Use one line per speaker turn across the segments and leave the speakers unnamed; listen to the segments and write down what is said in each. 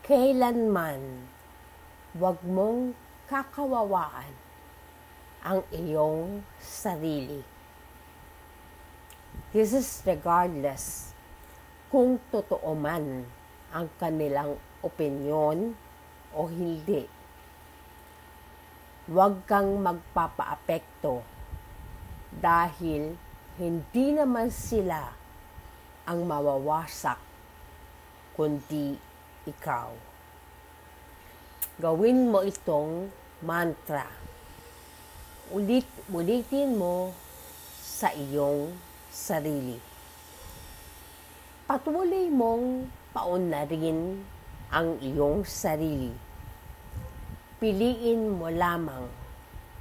Kailanman huwag mong kakawawaan ang iyong sarili. This is regardless kung totoo man ang kanilang opinyon o hindi. Huwag kang magpapaapekto dahil hindi naman sila ang mawawasak, kundi ikaw. Gawin mo itong mantra. Ulitin mo sa iyong sarili. Patuloy mong paunlarin ang iyong sarili. Piliin mo lamang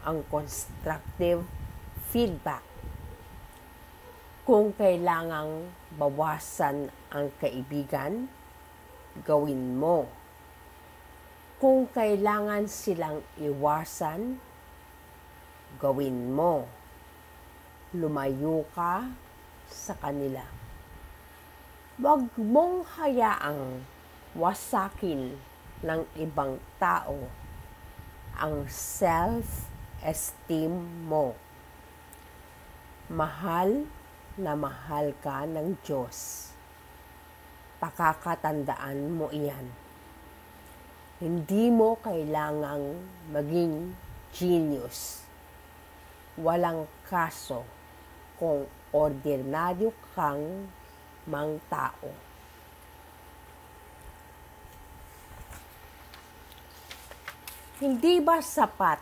ang constructive feedback. Kung kailangang bawasan ang kaibigan, gawin mo. Kung kailangan silang iwasan, gawin mo. Lumayo ka sa kanila. Huwag mong hayaang wasakin ng ibang tao ang self-esteem mo. Mahal na mahal ka ng Diyos. Pakakatandaan mo iyan. Hindi mo kailangang maging genius. Walang kaso kung ordinaryo kang mang tao. Hindi ba sapat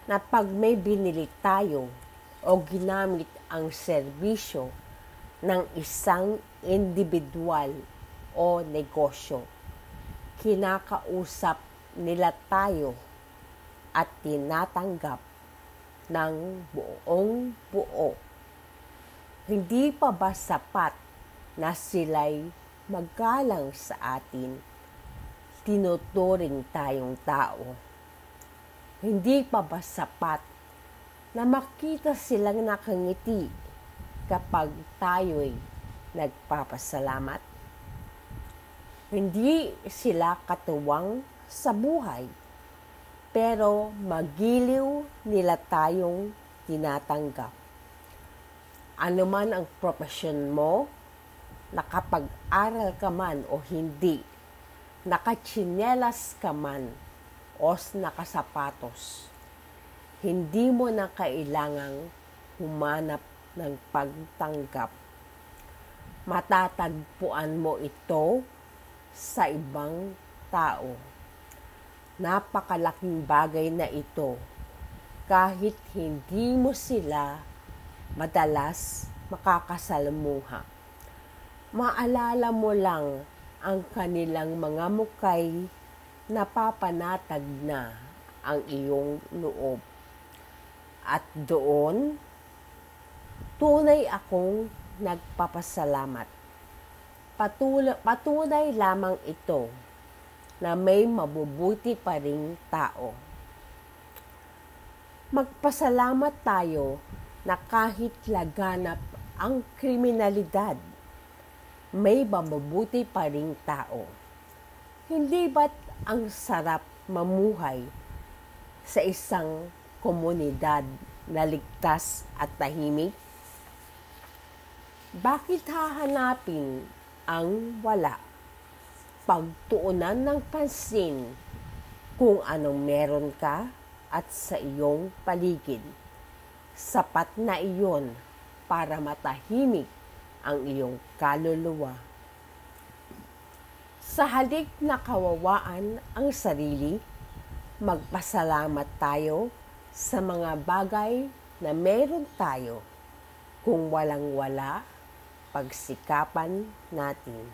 na pag may binili tayo o ginamit ang serbisyo ng isang individual o negosyo, kinakausap nila tayo at tinatanggap ng buong buo? Hindi pa ba sapat na sila'y magalang sa atin, tinuturing tayong tao? Hindi pa ba sapat na makita silang nakangiti kapag tayo'y nagpapasalamat? Hindi sila katuwang sa buhay, pero magiliw nila tayong tinatanggap. Ano man ang profesyon mo, nakapag-aral ka man o hindi, nakatsinelas ka man o nakasapatos, hindi mo na kailangang humanap ng pagtanggap. Matatagpuan mo ito sa ibang tao. Napakalaking bagay na ito kahit hindi mo sila madalas makakasalamuha. Maalala mo lang ang kanilang mga mukay, napapanatag na ang iyong loob. At doon, tunay akong nagpapasalamat. Patunay lamang ito na may mabubuti pa ring tao. Magpasalamat tayo na kahit laganap ang kriminalidad, may mabubuti pa ring tao. Hindi ba't ang sarap mamuhay sa isang komunidad na ligtas at tahimik? Bakit hahanapin ang wala? Pagtuunan ng pansin kung anong meron ka at sa iyong paligid. Sapat na iyon para matahimik ang iyong kaluluwa. Sa halip na kawawaan ang sarili, magpasalamat tayo sa mga bagay na meron tayo. Kung walang-wala, pagsikapan natin.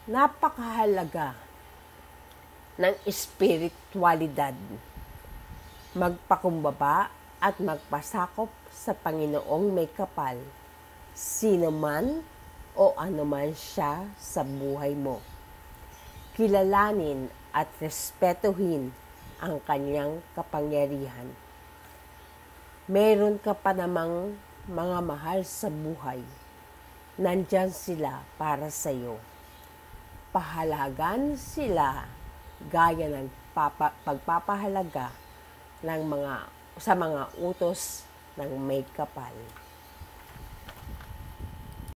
Napakahalaga ng espiritualidad. Magpakumbaba at magpasakop sa Panginoong may kapal, sino man o anuman siya sa buhay mo. Kilalanin at respetuhin ang kanyang kapangyarihan. Meron ka pa namang mga mahal sa buhay. Nandyan sila para sa iyo. pahalagan sila gaya ng pagpapahalaga ng sa mga utos ng may kapal.